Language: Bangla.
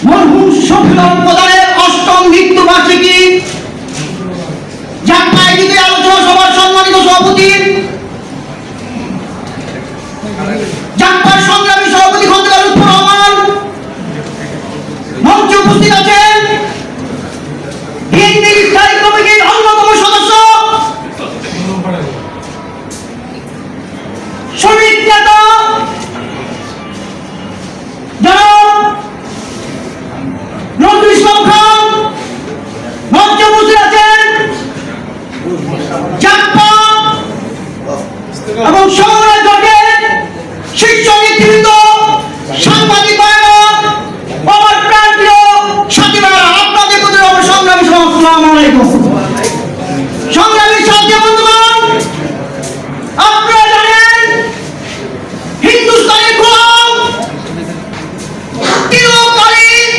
মরহুম শফিউল প্রধানের ৮ম মৃত্যুবার্ষিকী যাত্রা আয়োজিত আলোচনা সভার সম্মানিত সভাপতি, যাত্রার সংগ্রামী সভাপতি খন্দকার লুৎফর রহমান, মঞ্চে উপস্থিত আছেন বিএনপির স্থায়ী কমিটির অন্যতম সদস্য শ্রমিক নেতা জনাব নজরুল ইসলাম খান, মঞ্চে উপস্থিত আছেন যাত্রা এবং সংগ্রাম জোটের শীর্ষ নেতৃবৃন্দ, সাংবাদিক ভাইরা, আমার প্রাণপ্রিয় সাথী ভাইরা, আপনাদের প্রতি আমার সংগ্রামী আসসালামু আলাইকুম। সংগ্রামী সাথী বন্ধুগণ, আপনারা জানেন হিন্দুস্তানি গোলাম চিরকালীন